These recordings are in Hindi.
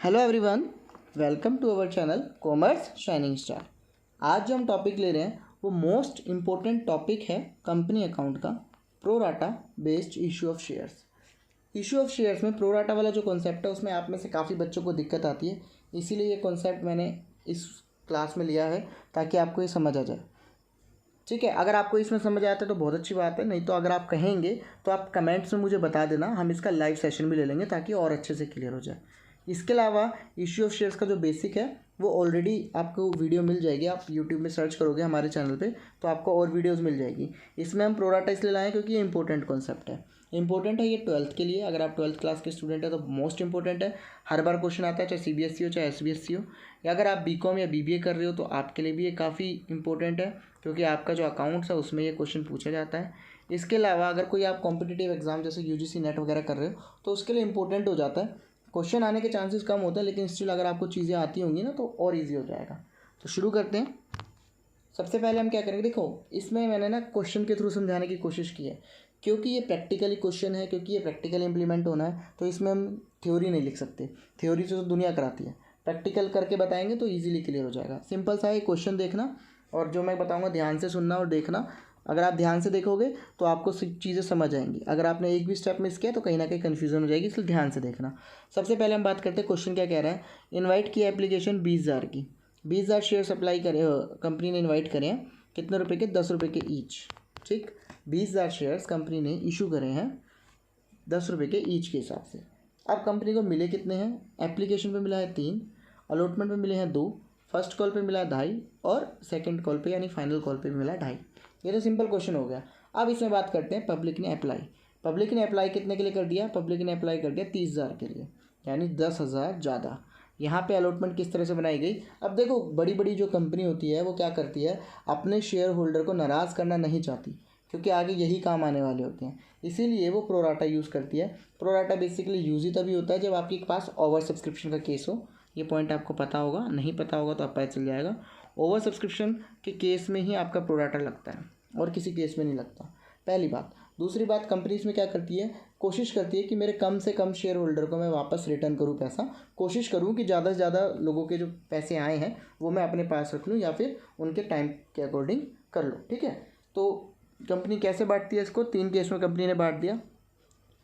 Hello everyone, welcome to our channel commerce shining star. आज जो हम टॉपिक ले रहे हैं वो मोस्ट इम्पोर्टेंट टॉपिक है कंपनी अकाउंट का, pro rata based issue of shares. Issue of shares में प्रोराटा वाला जो कॉन्सेप्ट है उसमें आप में से काफ़ी बच्चों को दिक्कत आती है, इसीलिए ये कॉन्सेप्ट मैंने इस क्लास में लिया है ताकि आपको ये समझ आ जाए। ठीक है, अगर आपको इसमें समझ आता है तो बहुत अच्छी बात है, नहीं तो अगर आप कहेंगे तो आप कमेंट्स में मुझे बता देना, हम इसका लाइव सेशन भी ले लेंगे ताकि और अच्छे से क्लियर हो जाए। इसके अलावा इश्यू ऑफ शेयर्स का जो बेसिक है वो ऑलरेडी आपको वीडियो मिल जाएगी, आप यूट्यूब में सर्च करोगे हमारे चैनल पे तो आपको और वीडियोस मिल जाएगी। इसमें हम प्रोराटा इसलिए लाएँ क्योंकि ये इंपॉर्टेंट कॉन्सेप्ट है, इंपॉर्टेंट है ये 12th के लिए। अगर आप 12th क्लास के स्टूडेंट है तो मोस्ट इंपॉर्टेंट है, हर बार क्वेश्चन आता है, चाहे CBSE हो चाहे SBSE हो, या अगर आप BCom या BBA कर रहे हो तो आपके लिए भी ये काफ़ी इंपॉर्टेंट है क्योंकि आपका जो अकाउंट्स है उसमें ये क्वेश्चन पूछा जाता है। इसके अलावा अगर कोई आप कॉम्पिटिटिव एग्जाम जैसे UGC नेट वगैरह कर रहे हो तो उसके लिए इंपॉर्टेंट हो जाता है। क्वेश्चन आने के चांसेस कम होते हैं लेकिन स्टिल अगर आपको चीज़ें आती होंगी ना तो और इजी हो जाएगा। तो शुरू करते हैं। सबसे पहले हम क्या करेंगे, देखो इसमें मैंने ना क्वेश्चन के थ्रू समझाने की कोशिश की है क्योंकि ये प्रैक्टिकली क्वेश्चन है, क्योंकि ये प्रैक्टिकल इम्प्लीमेंट होना है तो इसमें हम थ्योरी नहीं लिख सकते। थ्योरी तो दुनिया कराती है, प्रैक्टिकल करके बताएंगे तो ईजिली क्लियर हो जाएगा। सिंपल सा है क्वेश्चन देखना और जो मैं बताऊँगा ध्यान से सुनना और देखना। अगर आप ध्यान से देखोगे तो आपको चीज़ें समझ आएंगी, अगर आपने एक भी स्टेप मिस किया तो कहीं ना कहीं कन्फ्यूजन हो जाएगी, इसलिए ध्यान से देखना। सबसे पहले हम बात करते हैं क्वेश्चन क्या कह रहा है। इनवाइट की एप्लीकेशन 20,000 की, 20,000 शेयर सप्लाई करे, कंपनी ने इन्वाइट करे हैं, कितने रुपए के, 10 रुपये के ईच। ठीक, 20,000 शेयर्स कंपनी ने इशू करे हैं 10 रुपये के ईच के हिसाब से। अब कंपनी को मिले कितने हैं, एप्लीकेशन पे मिला है 3, अलॉटमेंट पे मिले हैं 2, फर्स्ट कॉल पे मिला है 2.5 और सेकंड कॉल पे यानी फाइनल कॉल पे भी मिला है 2.5। ये तो सिंपल क्वेश्चन हो गया। अब इसमें बात करते हैं पब्लिक ने अप्लाई। पब्लिक ने अप्लाई कितने के लिए कर दिया, पब्लिक ने अप्लाई कर दिया 30,000 के लिए, यानी 10,000 ज़्यादा। यहाँ पे अलॉटमेंट किस तरह से बनाई गई। अब देखो बड़ी बड़ी जो कंपनी होती है वो क्या करती है, अपने शेयर होल्डर को नाराज़ करना नहीं चाहती क्योंकि आगे यही काम आने वाले होते हैं, इसीलिए वो प्रोराटा यूज़ करती है। प्रोराटा बेसिकली यूज़ ही तभी होता है जब आपके पास ओवर सब्सक्रिप्शन का केस हो। ये पॉइंट आपको पता होगा, नहीं पता होगा तो आप पता चल जाएगा। ओवर सब्सक्रिप्शन के केस में ही आपका प्रोराटा लगता है और किसी केस में नहीं लगता, पहली बात। दूसरी बात, कंपनी इसमें क्या करती है, कोशिश करती है कि मेरे कम से कम शेयर होल्डर को मैं वापस रिटर्न करूँ पैसा, कोशिश करूँ कि ज़्यादा से ज़्यादा लोगों के जो पैसे आए हैं वो मैं अपने पास रख लूँ या फिर उनके टाइम के अकॉर्डिंग कर लूँ। ठीक है, तो कंपनी कैसे बांटती है इसको, 3 केस में कंपनी ने बांट दिया।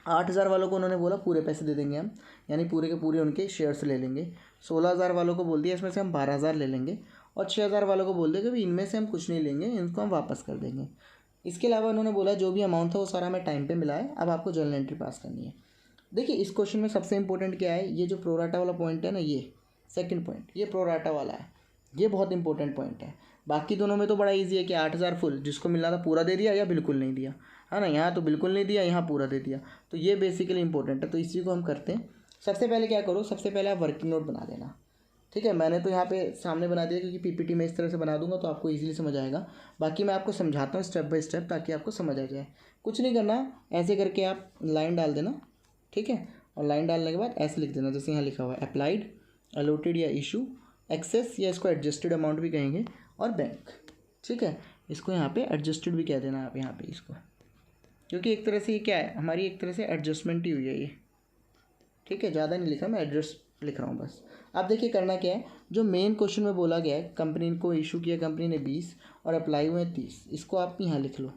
8,000 वालों को उन्होंने बोला पूरे पैसे दे देंगे हम, यानी पूरे के पूरे उनके शेयर्स ले लेंगे। 16,000 वालों को बोल दिया इसमें से हम 12,000 ले लेंगे, और 6,000 वालों को बोल दिया कि भाई इनमें से हम कुछ नहीं लेंगे, इनको हम वापस कर देंगे। इसके अलावा उन्होंने बोला जो भी अमाउंट था वो सारा हमें टाइम पे मिला है, अब आपको जर्नल एंट्री पास करनी है। देखिए इस क्वेश्चन में सबसे इंपॉर्टेंट क्या है, ये जो प्रोराटा वाला पॉइंट है ना, ये सेकंड पॉइंट, ये प्रोराटा वाला है, ये बहुत इंपॉर्टेंट पॉइंट है। बाकी दोनों में तो बड़ा इजी है कि 8,000 फुल, जिसको मिलना था पूरा दे दिया या बिल्कुल नहीं दिया, है ना। यहाँ तो बिल्कुल नहीं दिया, यहाँ पूरा दे दिया, तो ये बेसिकली इंपॉर्टेंट है, तो इसी को हम करते हैं। सबसे पहले क्या करो, सबसे पहले आप वर्किंग नोट बना देना। ठीक है, मैंने तो यहाँ पे सामने बना दिया क्योंकि PPT में इस तरह से बना दूंगा तो आपको इजीली समझ आएगा। बाकी मैं आपको समझाता हूँ स्टेप बाय स्टेप ताकि आपको समझ आ जाए। कुछ नहीं करना, ऐसे करके आप लाइन डाल देना। ठीक है, और लाइन डालने के बाद ऐसे लिख देना जैसे यहाँ लिखा हुआ है, अप्लाइड, अलॉटेड या इशू, एक्सेस या इसको एडजस्टेड अमाउंट भी कहेंगे, और बैंक। ठीक है, इसको यहाँ पे एडजस्टेड भी कह देना आप यहाँ पे इसको, क्योंकि एक तरह से ये क्या है, हमारी एक तरह से एडजस्टमेंट ही हुई है ये। ठीक है, ज़्यादा नहीं लिखा, मैं एडजस्ट लिख रहा हूँ बस। अब देखिए करना क्या है, जो मेन क्वेश्चन में बोला गया है, कंपनी को इशू किया कंपनी ने 20 और अप्लाई हुए 30, इसको आप यहाँ लिख लो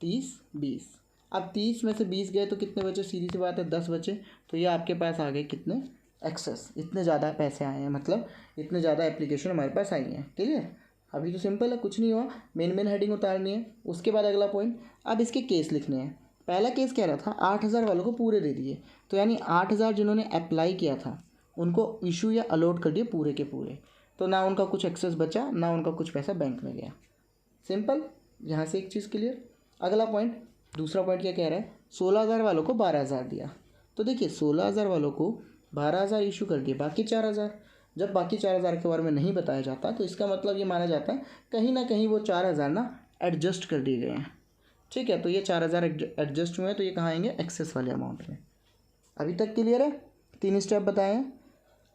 30 20। अब 30 में से 20 गए तो कितने बचे, सीधी सी बात है 10 बचे, तो ये आपके पास आ गए कितने, एक्सेस, इतने ज़्यादा पैसे आए हैं, मतलब इतने ज़्यादा एप्लीकेशन हमारे पास आई हैं। क्लियर, अभी तो सिंपल है, कुछ नहीं हुआ, मेन हेडिंग उतारनी है। उसके बाद अगला पॉइंट, अब इसके केस लिखने हैं। पहला केस कह रहा था 8,000 वालों को पूरे दे दिए, तो यानी 8,000 जिन्होंने अप्लाई किया था उनको इशू या अलॉट कर दिए पूरे के पूरे, तो ना उनका कुछ एक्सेस बचा ना उनका कुछ पैसा बैंक में गया। सिंपल, यहाँ से एक चीज़ क्लियर। अगला पॉइंट, दूसरा पॉइंट क्या कह रहा है, 16,000 वालों को 12,000 दिया, तो देखिए 16,000 वालों को 12,000 इशू कर दिए, बाकी 4,000। जब बाकी 4,000 के बारे में नहीं बताया जाता तो इसका मतलब ये माना जाता है कहीं ना कहीं वो 4,000 ना एडजस्ट कर दिए गए हैं। ठीक है, तो ये 4,000 एडजस्ट हुए हैं, तो ये कहाँ आएंगे, एक्सेस वाले अमाउंट में। अभी तक क्लियर है, 3 स्टेप बताए हैं।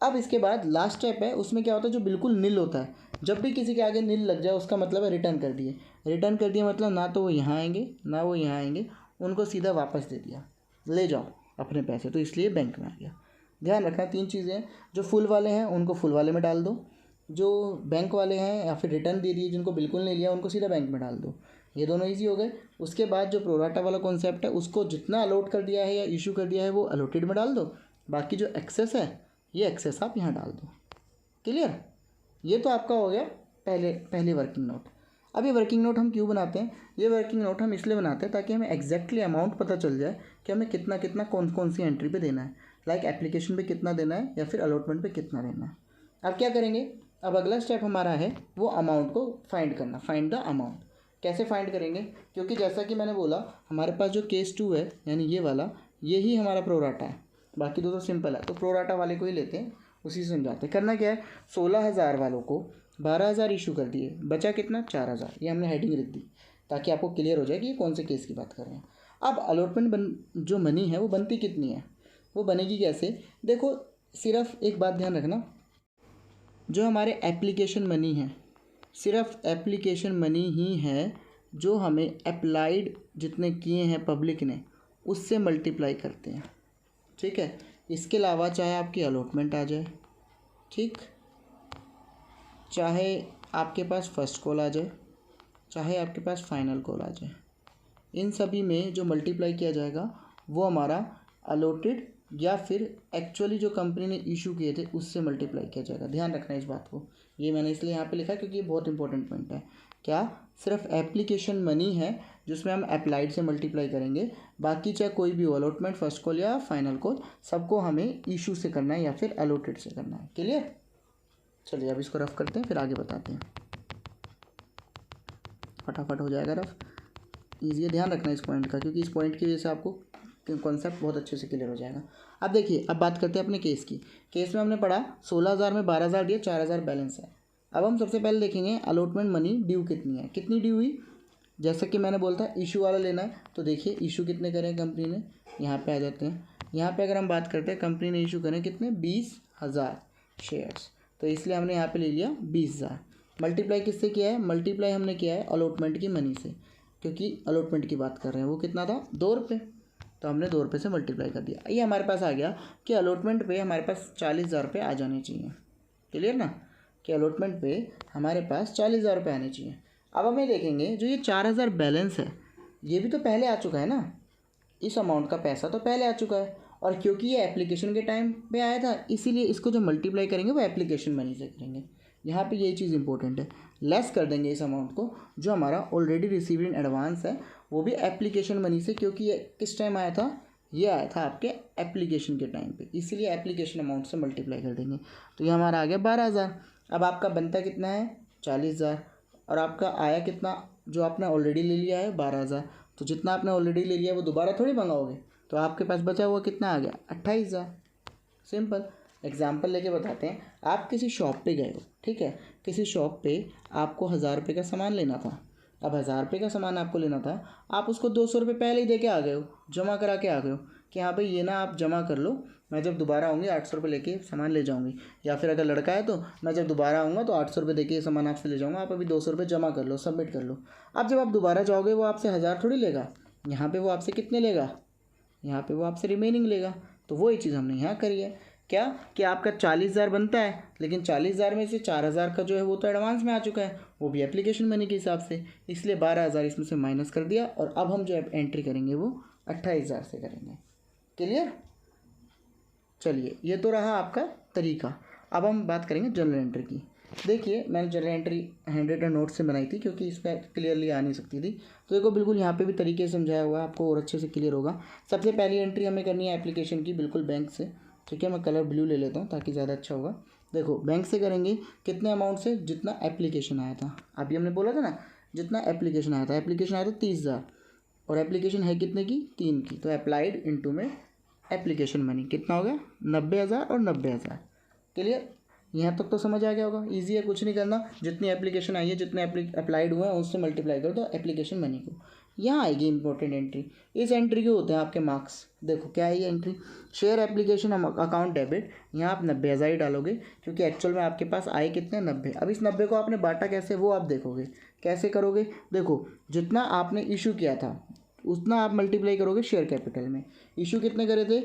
अब इसके बाद लास्ट स्टेप है, उसमें क्या होता है, जो बिल्कुल नील होता है, जब भी किसी के आगे नील लग जाए उसका मतलब है रिटर्न कर दिए। रिटर्न कर दिया मतलब ना तो वो यहाँ आएंगे ना वो यहाँ आएंगे, उनको सीधा वापस दे दिया, ले जाओ अपने पैसे, तो इसलिए बैंक में आ गया। ध्यान रखना 3 चीज़ें हैं, जो फुल वाले हैं उनको फुल वाले में डाल दो, जो बैंक वाले हैं या फिर रिटर्न दे दिए जिनको बिल्कुल नहीं लिया उनको सीधा बैंक में डाल दो। ये दोनों ईजी हो गए। उसके बाद जो प्रोराटा वाला कॉन्सेप्ट है उसको जितना अलॉट कर दिया है या इशू कर दिया है वो अलॉटेड में डाल दो, बाकी जो एक्सेस है ये एक्सेस आप यहाँ डाल दो। क्लियर? ये तो आपका हो गया पहले वर्किंग नोट। अब ये वर्किंग नोट हम क्यों बनाते हैं? ये वर्किंग नोट हम इसलिए बनाते हैं ताकि हमें एग्जैक्टली अमाउंट पता चल जाए कि हमें कितना कितना कौन कौन सी एंट्री पे देना है, लाइक एप्लीकेशन पे कितना देना है या फिर अलॉटमेंट पे कितना देना है। अब क्या करेंगे? अब अगला स्टेप हमारा है वो अमाउंट को फाइंड करना, फाइंड द अमाउंट। कैसे फाइंड करेंगे? क्योंकि जैसा कि मैंने बोला हमारे पास जो केस 2 है यानी ये वाला, यही हमारा प्रोराटा है, बाकी दो तो सिंपल है, तो प्रोराटा वाले को ही लेते हैं, उसी से समझाते हैं। करना क्या है, 16,000 वालों को 12,000 इशू कर दिए, बचा कितना 4,000, ये हमने हेडिंग लिख दी ताकि आपको क्लियर हो जाए कि ये कौन से केस की बात कर रहे हैं। अब अलॉटमेंट जो मनी है वो बनती कितनी है, वो बनेगी कैसे? देखो सिर्फ एक बात ध्यान रखना, जो हमारे एप्लीकेशन मनी है, सिर्फ एप्लीकेशन मनी ही है जो हमें अप्लाइड जितने किए हैं पब्लिक ने उससे मल्टीप्लाई करते हैं। ठीक है, इसके अलावा चाहे आपकी अलॉटमेंट आ जाए, ठीक, चाहे आपके पास फर्स्ट कॉल आ जाए, चाहे आपके पास फाइनल कॉल आ जाए, इन सभी में जो मल्टीप्लाई किया जाएगा वो हमारा अलॉटेड या फिर एक्चुअली जो कंपनी ने इशू किए थे उससे मल्टीप्लाई किया जाएगा। ध्यान रखना इस बात को, ये मैंने इसलिए यहाँ पे लिखा क्योंकि ये बहुत इंपॉर्टेंट पॉइंट है। क्या? सिर्फ एप्लीकेशन मनी है जिसमें हम अप्लाइड से मल्टीप्लाई करेंगे, बाकी चाहे कोई भी हो, अलॉटमेंट, फर्स्ट कॉल या फाइनल कॉल, सबको हमें इशू से करना है या फिर अलॉटेड से करना है। क्लियर? चलिए अब इसको रफ करते हैं फिर आगे बताते हैं, फटाफट हो जाएगा रफ। ईजी है, ध्यान रखना इस पॉइंट का क्योंकि इस पॉइंट की वजह से आपको कॉन्सेप्ट बहुत अच्छे से क्लियर हो जाएगा। अब देखिए, अब बात करते हैं अपने केस की। केस में हमने पढ़ा 16,000 में 12,000 दिया, 4,000 बैलेंस है। अब हम सबसे पहले देखेंगे अलॉटमेंट मनी ड्यू कितनी है, कितनी ड्यू हुई। जैसा कि मैंने बोला था इशू वाला लेना है, तो देखिए इशू कितने करें कंपनी ने, यहाँ पे आ जाते हैं। यहाँ पे अगर हम बात करते हैं कंपनी ने इशू करें कितने, 20,000 शेयर्स, तो इसलिए हमने यहाँ पे ले लिया 20,000। मल्टीप्लाई किससे किया है? मल्टीप्लाई हमने किया है अलॉटमेंट की मनी से, क्योंकि अलॉटमेंट की बात कर रहे हैं। वो कितना था? 2 रुपये, तो हमने 2 रुपये से मल्टीप्लाई कर दिया। ये हमारे पास आ गया कि अलॉटमेंट पे हमारे पास 40,000 रुपये आ जाने चाहिए। क्लियर ना, कि अलॉटमेंट पे हमारे पास 40,000 रुपये आने चाहिए। अब हमें देखेंगे जो ये 4,000 बैलेंस है ये भी तो पहले आ चुका है ना, इस अमाउंट का पैसा तो पहले आ चुका है, और क्योंकि ये एप्लीकेशन के टाइम पे आया था इसीलिए इसको जो मल्टीप्लाई करेंगे वो एप्लीकेशन मनी से करेंगे। यहाँ पे ये चीज़ इंपॉर्टेंट है, लेस कर देंगे इस अमाउंट को जो हमारा ऑलरेडी रिसीव्ड इन एडवांस है, वो भी एप्लीकेशन मनी से, क्योंकि ये किस टाइम आया था, ये आया था आपके एप्लीकेशन के टाइम पे, इसीलिए एप्लीकेशन अमाउंट से मल्टीप्लाई कर देंगे। तो ये हमारा आ गया 12,000। अब आपका बनता कितना है? 40,000, और आपका आया कितना जो आपने ऑलरेडी ले लिया है? 12,000। तो जितना आपने ऑलरेडी ले लिया वो दोबारा थोड़ी मंगाओगे, तो आपके पास बचा हुआ कितना आ गया? 28,000। सिंपल एग्जाम्पल लेके बताते हैं। आप किसी शॉप पे गए हो, ठीक है, किसी शॉप पे आपको 1,000 रुपये का सामान लेना था। अब 1,000 रुपये का सामान आपको लेना था, आप उसको 200 रुपये पहले ही दे के आ गए हो, जमा करा के आ गए हो कि हाँ भाई ये ना आप जमा कर लो, मैं जब दोबारा आऊँगी 800 रुपये लेके सामान ले जाऊँगी, या फिर अगर लड़का है तो मैं जब दोबारा आऊँगा तो 800 रुपये देके ये सामान आपसे ले जाऊँगा, आप अभी 200 रुपये जमा कर लो, सबमिट कर लो। अब जब आप दोबारा जाओगे वो आपसे 1,000 थोड़ी लेगा, यहाँ पे वो आपसे कितने लेगा? यहाँ पे वो आपसे रिमेनिंग लेगा। तो वही चीज़ हमने यहाँ करी है, क्या कि आपका 40,000 बनता है, लेकिन 40,000 में से 4,000 का जो है वो तो एडवांस में आ चुका है, वो भी एप्लीकेशन मनी के हिसाब से, इसलिए 12,000 इसमें से माइनस कर दिया, और अब हम जो एंट्री करेंगे वो 28,000 से करेंगे। क्लियर? चलिए ये तो रहा आपका तरीका। अब हम बात करेंगे जनरल एंट्री की। देखिए मैंने general entry handwritten note से बनाई थी क्योंकि इसमें क्लियरली आ नहीं सकती थी, तो देखो बिल्कुल यहाँ पे भी तरीके से समझाया हुआ है, आपको और अच्छे से क्लियर होगा। सबसे पहली एंट्री हमें करनी है एप्लीकेशन की, बिल्कुल बैंक से, ठीक है। मैं कलर ब्लू ले लेता हूँ ताकि ज़्यादा अच्छा होगा। देखो बैंक से करेंगे कितने अमाउंट से? जितना एप्लीकेशन आया था, अभी हमने बोला था ना जितना एप्लीकेशन आया था। एप्लीकेशन आया था 30,000, और एप्लीकेशन है कितने की? 3 की, तो अप्लाइड इंटू में एप्लीकेशन मनी कितना हो गया? 90,000 और 90,000। क्लियर? यहाँ तक तो समझ आ गया होगा, इजी है, कुछ नहीं करना। जितनी एप्लीकेशन आई है, जितने अप्लाइड हुए हैं उससे मल्टीप्लाई कर दो एप्लीकेशन मनी को। यहाँ आएगी इंपॉर्टेंट एंट्री। इस एंट्री के होते हैं आपके मार्क्स। देखो क्या है ये entry, share application account debit. यहाँ आप 90,000 ही डालोगे क्योंकि एक्चुअल में आपके पास आए कितने? 90। अब इस 90 को आपने बांटा कैसे वो आप देखोगे। कैसे करोगे? देखो जितना आपने इशू किया था उतना आप मल्टीप्लाई करोगे शेयर कैपिटल में। इशू कितने करे थे?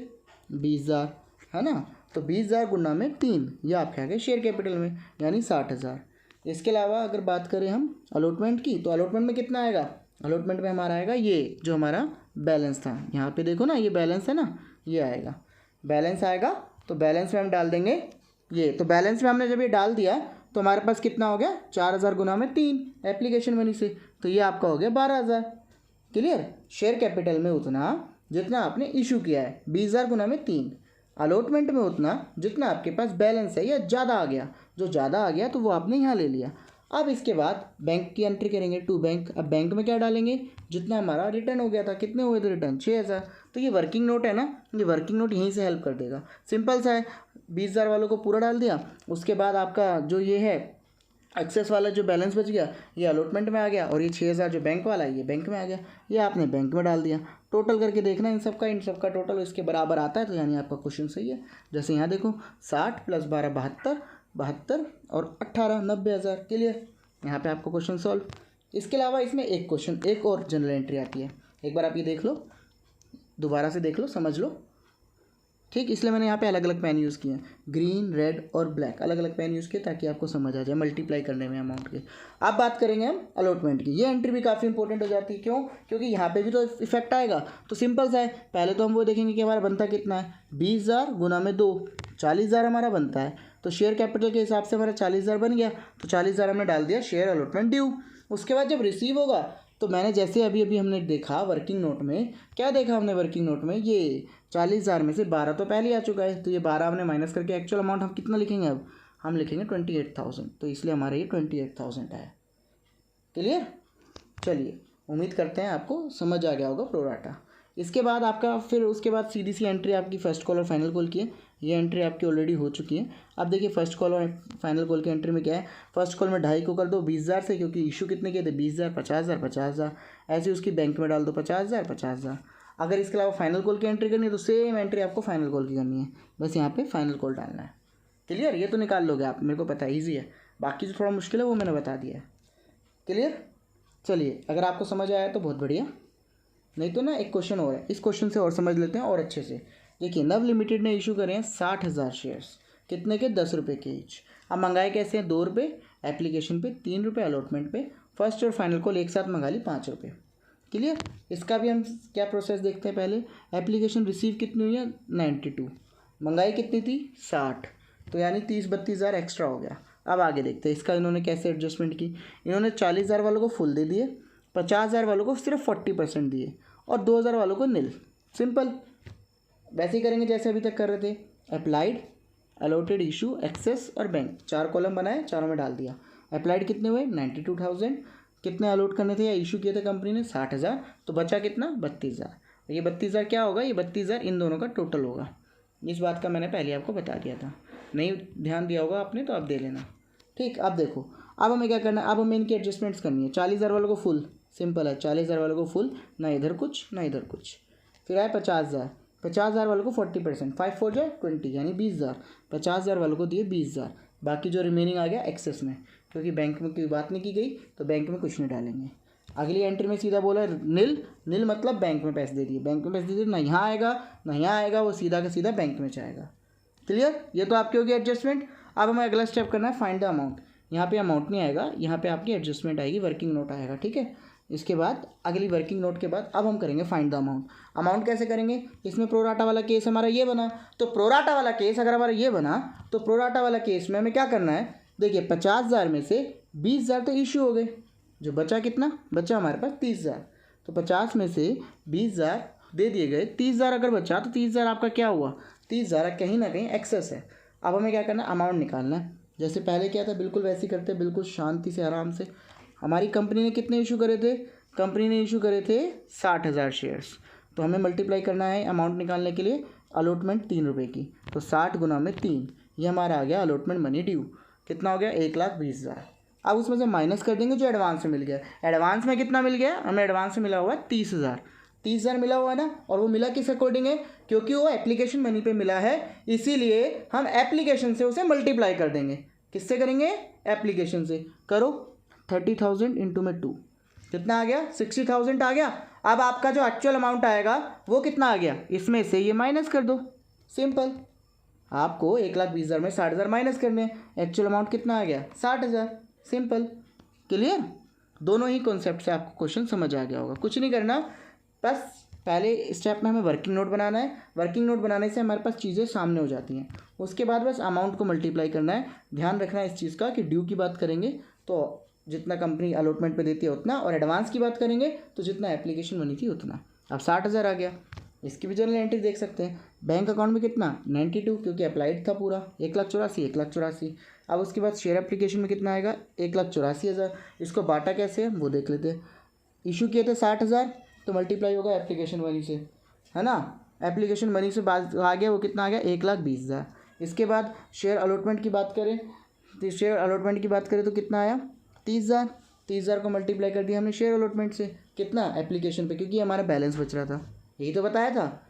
20,000, है ना। तो 20,000 गुना में 3, ये आपके आ गए शेयर कैपिटल में, यानी 60,000। इसके अलावा अगर बात करें हम अलॉटमेंट की, तो अलॉटमेंट में कितना आएगा, अलॉटमेंट में हमारा आएगा ये जो हमारा बैलेंस था, यहाँ पे देखो ना ये बैलेंस है ना, ये आएगा, बैलेंस आएगा। तो बैलेंस में हम डाल देंगे ये, तो बैलेंस में हमने जब ये डाल दिया तो हमारे पास कितना हो गया, 4,000 गुना में 3 एप्लीकेशन मनी से, तो ये आपका हो गया 12,000। क्लियर। शेयर कैपिटल में उतना जितना आपने इशू किया है, 20,000 गुना में 3, अलॉटमेंट में उतना जितना आपके पास बैलेंस है या ज़्यादा आ गया, जो ज़्यादा आ गया तो वो आपने यहाँ ले लिया। अब इसके बाद बैंक की एंट्री करेंगे टू बैंक। अब बैंक में क्या डालेंगे, जितना हमारा रिटर्न हो गया था, कितने हुए थे रिटर्न, 6,000। तो ये वर्किंग नोट है ना, ये वर्किंग नोट यहीं से हेल्प कर देगा, सिंपल सा है। 20,000 वालों को पूरा डाल दिया, उसके बाद आपका जो ये है एक्सेस वाला जो बैलेंस बच गया ये अलॉटमेंट में आ गया, और ये 6,000 जो बैंक वाला है ये बैंक में आ गया, ये आपने बैंक में डाल दिया। टोटल करके देखना इन सबका टोटल इसके बराबर आता है, तो यानी आपका क्वेश्चन सही है। जैसे यहाँ देखो 60 + 12 72, 72 और 18 90,000। क्लियर। यहाँ पे आपको क्वेश्चन सॉल्व। इसके अलावा इसमें एक क्वेश्चन, एक और जनरल एंट्री आती है, एक बार आप ये देख लो, दोबारा से देख लो, समझ लो, ठीक। इसलिए मैंने यहाँ पे अलग अलग पेन यूज़ किए हैं, ग्रीन, रेड और ब्लैक, अलग अलग पेन यूज़ किए ताकि आपको समझ आ जाए मल्टीप्लाई करने में अमाउंट के। अब बात करेंगे हम अलॉटमेंट की। ये एंट्री भी काफ़ी इंपॉर्टेंट हो जाती है, क्यों, क्योंकि यहाँ पे भी तो इफेक्ट आएगा। तो सिंपल सा है, पहले तो हम वो देखेंगे कि हमारा बनता कितना है, 20,000 गुना में 2, 40,000 हमारा बनता है। तो शेयर कैपिटल के हिसाब से हमारा 40,000 बन गया, तो 40,000 हमने डाल दिया शेयर अलॉटमेंट ड्यू। उसके बाद जब रिसीव होगा, तो मैंने जैसे अभी हमने देखा वर्किंग नोट में, क्या देखा हमने वर्किंग नोट में, ये 40,000 में से 12 तो पहले आ चुका है, तो ये 12 हमने माइनस करके एक्चुअल अमाउंट हम कितना लिखेंगे, अब हम लिखेंगे 28,000, तो इसलिए हमारा ये 28,000 आया। क्लियर। चलिए, उम्मीद करते हैं आपको समझ आ गया होगा प्रोराटा। इसके बाद आपका फिर उसके बाद सीधी सी एंट्री आपकी फर्स्ट कॉल और फाइनल कॉल की है, ये एंट्री आपकी ऑलरेडी हो चुकी है। अब देखिए फर्स्ट कॉल और फाइनल कॉल की एंट्री में क्या है, फर्स्ट कॉल में 2.5 को कर दो 20,000 से, क्योंकि इशू कितने के थे, 20,000, 50,000, 50,000, ऐसे उसकी बैंक में डाल दो 50,000, 50,000। अगर इसके अलावा फाइनल कॉल की एंट्री करनी है तो सेम एंट्री आपको फाइनल कॉल की करनी है, बस यहाँ पे फाइनल कॉल डालना है। क्लियर। ये तो निकाल लोगे आप, मेरे को पता है ईजी है, बाकी जो थोड़ा मुश्किल है वो मैंने बता दिया है। क्लियर। चलिए, अगर आपको समझ आया तो बहुत बढ़िया, नहीं तो ना एक क्वेश्चन और है, इस क्वेश्चन से और समझ लेते हैं और अच्छे से। देखिए नव लिमिटेड ने इशू करे हैं 60,000 शेयर्स, कितने के, 10 रुपये के ईच। अब मंगाए कैसे हैं, 2 रुपये एप्लीकेशन पे, 3 रुपये अलॉटमेंट पे, फर्स्ट और फाइनल कॉल एक साथ मंगा ली 5 रुपये। क्लियर। इसका भी हम क्या प्रोसेस देखते हैं पहले। एप्लीकेशन रिसीव कितनी हुई है, 92, मंगाई कितनी थी, 60, तो यानी 30-32,000 एक्स्ट्रा हो गया। अब आगे देखते हैं इसका इन्होंने कैसे एडजस्टमेंट की। इन्होंने 40,000 वालों को फुल दे दिए, 50,000 वालों को सिर्फ 40% दिए, और 2,000 वालों को निल। सिंपल, वैसे ही करेंगे जैसे अभी तक कर रहे थे। अप्लाइड, अलॉटेड, इशू, एक्सेस और बैंक, 4 कॉलम बनाए, चारों में डाल दिया। अप्लाइड कितने हुए, 92,000, कितने अलॉट करने थे या इशू किए थे कंपनी ने, 60,000, तो बचा कितना, 32,000। ये 32,000 क्या होगा, ये 32,000 इन दोनों का टोटल होगा। इस बात का मैंने पहले आपको बता दिया था, नहीं ध्यान दिया होगा आपने तो अब दे लेना। ठीक। अब देखो, अब हमें क्या करना है, अब हमें इनकी एडजस्टमेंट्स करनी है। 40,000 वालों को फुल, सिंपल है, 40,000 वालों को फुल, ना इधर कुछ ना इधर कुछ। फिर आए 50,000, 50,000 वालों को 40%, 5 4 जाए 20, यानी 20,000, 50,000 वालों को दिए 20,000। बाकी जो रिमेनिंग आ गया एक्सेस में, क्योंकि बैंक में कोई बात नहीं की गई तो बैंक में कुछ नहीं डालेंगे। अगली एंट्री में सीधा बोला नील, नील मतलब बैंक में पैसे दे दिए, बैंक में पैसे दे दिए, ना यहाँ आएगा ना यहाँ आएगा, वो सीधा का सीधा बैंक में जाएगा। क्लियर। ये तो आपकी होगी एडजस्टमेंट। अब हमें अगला स्टेप करना है फाइंड द अमाउंट। यहाँ पे अमाउंट नहीं आएगा, यहाँ पे आपकी एडजस्टमेंट आएगी, वर्किंग नोट आएगा। ठीक है। इसके बाद अगली वर्किंग नोट के बाद अब हम करेंगे फाइंड द अमाउंट। अमाउंट कैसे करेंगे, इसमें प्रोराटा वाला केस हमारा ये बना, तो प्रोराटा वाला केस अगर हमारा ये बना तो प्रोराटा वाला केस में हमें क्या करना है। देखिए 50,000 में से 20,000 तो इशू हो गए, जो बचा कितना, बचा हमारे पास 30,000, तो 50 में से 20,000 दे दिए गए, 30,000 अगर बचा तो 30,000 आपका क्या हुआ, 30,000 कहीं ना कहीं एक्सेस है। अब हमें क्या करना है, अमाउंट निकालना है। जैसे पहले क्या था, बिल्कुल वैसे ही करते, बिल्कुल शांति से आराम से। हमारी कंपनी ने कितने इशू करे थे, कंपनी ने इशू करे थे 60,000 शेयर्स, तो हमें मल्टीप्लाई करना है अमाउंट निकालने के लिए, अलॉटमेंट 3 रुपये की, तो 60 गुना में 3, ये हमारा आ गया अलॉटमेंट मनी ड्यू। कितना हो गया, 1,20,000। अब उसमें से माइनस कर देंगे जो एडवांस में मिल गया। एडवांस में कितना मिल गया, हमें एडवांस में मिला हुआ है 30,000, 30,000 मिला हुआ है ना, और वो मिला किस अकॉर्डिंग है, क्योंकि वो एप्लीकेशन मनी पे मिला है, इसीलिए हम एप्लीकेशन से उसे मल्टीप्लाई कर देंगे। किससे करेंगे, एप्लीकेशन से। करो 30,000 इंटू में 2, कितना आ गया, 60,000 आ गया। अब आपका जो एक्चुअल अमाउंट आएगा वो कितना आ गया, इसमें से ये माइनस कर दो, सिंपल। आपको 1,20,000 में 60,000 माइनस करने हैं, एक्चुअल अमाउंट कितना आ गया 60,000। Simple, clear. दोनों ही कॉन्सेप्ट से आपको क्वेश्चन समझ आ गया होगा। कुछ नहीं करना, बस पहले स्टेप में हमें वर्किंग नोट बनाना है। वर्किंग नोट बनाने से हमारे पास चीज़ें सामने हो जाती हैं। उसके बाद बस अमाउंट को मल्टीप्लाई करना है। ध्यान रखना है इस चीज़ का कि ड्यू की बात करेंगे तो जितना कंपनी अलॉटमेंट पे देती है उतना, और एडवांस की बात करेंगे तो जितना एप्लीकेशन बनी थी उतना। अब 60,000 आ गया, इसकी भी जर्नल एंट्री देख सकते हैं। बैंक अकाउंट में कितना 92, क्योंकि अप्लाइड था पूरा 1,84,000। अब उसके बाद शेयर एप्लीकेशन में कितना आएगा 1,84,000। इसको बांटा कैसे है वो देख लेते हैं। इशू किए थे 60,000 तो मल्टीप्लाई होगा एप्लीकेशन मनी से, है ना। एप्लीकेशन मनी से बाद आ गया वो कितना आ गया 1,20,000। इसके बाद शेयर अलॉटमेंट की बात करें तो शेयर अलॉटमेंट की बात करें तो कितना आया 30,000। 30,000 को मल्टीप्लाई कर दिया हमने शेयर अलॉटमेंट से, कितना एप्लीकेशन पे, क्योंकि हमारा बैलेंस बच रहा था। यही तो बताया था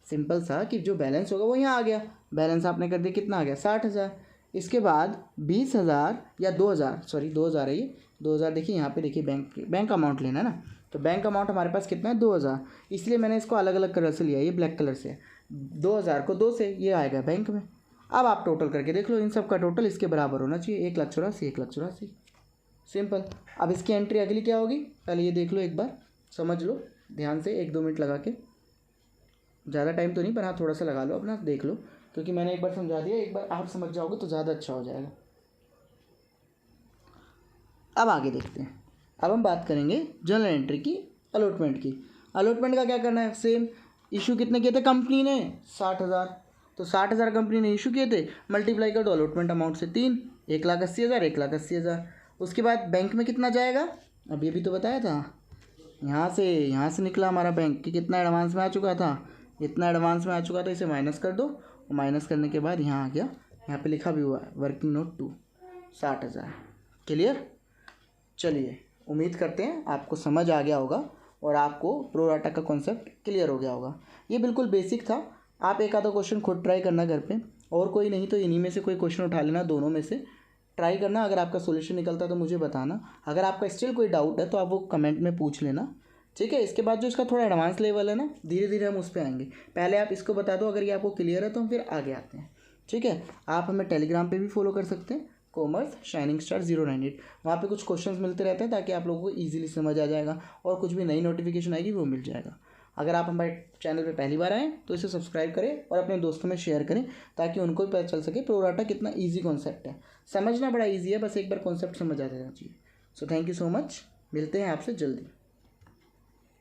सिंपल सा कि जो बैलेंस होगा वो यहाँ आ गया। बैलेंस आपने कर दिया, कितना आ गया 60,000। इसके बाद 20,000 या 2,000, सॉरी 2,000 है ये 2,000। देखिए यहाँ पे देखिए बैंक अमाउंट लेना है ना, तो बैंक अमाउंट हमारे पास कितना है 2,000, इसलिए मैंने इसको अलग अलग कलर से लिया। ये ब्लैक कलर से 2,000 को 2 से ये आएगा बैंक में। अब आप टोटल करके देख लो, इन सब का टोटल इसके बराबर होना चाहिए 1,84,000। सिंपल। अब इसकी एंट्री अगली क्या होगी, पहले ये देख लो एक बार, समझ लो ध्यान से 1-2 मिनट लगा के। ज़्यादा टाइम तो नहीं पर हाँ थोड़ा सा लगा लो, अपना देख लो, क्योंकि मैंने एक बार समझा दिया, एक बार आप समझ जाओगे तो ज़्यादा अच्छा हो जाएगा। अब आगे देखते हैं। अब हम बात करेंगे जर्नल एंट्री की, अलॉटमेंट की। अलॉटमेंट का क्या करना है, सेम। इशू कितने किए थे कंपनी ने 60,000, तो 60,000 कंपनी ने इशू किए थे, मल्टीप्लाई कर दो अलॉटमेंट अमाउंट से 3, 1,80,000 1,80,000। उसके बाद बैंक में कितना जाएगा, अब ये भी तो बताया था। यहाँ से निकला हमारा बैंक कि कितना एडवांस में आ चुका था, इतना एडवांस में आ चुका था, इसे माइनस कर दो। और माइनस करने के बाद यहाँ आ गया, यहाँ पे लिखा भी हुआ है वर्किंग नोट 2 60,000। क्लियर। चलिए, उम्मीद करते हैं आपको समझ आ गया होगा और आपको प्रो राटा का कॉन्सेप्ट क्लियर हो गया होगा। ये बिल्कुल बेसिक था। आप एक आधा क्वेश्चन खुद ट्राई करना घर पे, और कोई नहीं तो इन्हीं में से कोई क्वेश्चन उठा लेना, दोनों में से ट्राई करना। अगर आपका सोल्यूशन निकलता तो मुझे बताना। अगर आपका स्टिल कोई डाउट है तो आप वो कमेंट में पूछ लेना, ठीक है। इसके बाद जो इसका थोड़ा एडवांस लेवल है ना, धीरे धीरे हम उस पर आएंगे। पहले आप इसको बता दो, अगर ये आपको क्लियर है तो हम फिर आगे आते हैं, ठीक है। आप हमें टेलीग्राम पे भी फॉलो कर सकते हैं, कॉमर्स शाइनिंग स्टार 098। वहाँ पे कुछ क्वेश्चंस मिलते रहते हैं ताकि आप लोगों को इजीली समझ आ जाएगा, और कुछ भी नई नोटिफिकेशन आएगी वो मिल जाएगा। अगर आप हमारे चैनल पे पहली बार आएँ तो इसे सब्सक्राइब करें और अपने दोस्तों में शेयर करें, ताकि उनको भी पता चल सके प्रो राटा कितना ईजी कॉन्सेप्ट है। समझना बड़ा ईजी है, बस एक बार कॉन्सेप्ट समझ आ जाना चाहिए। So thank you so much, मिलते हैं आपसे जल्दी।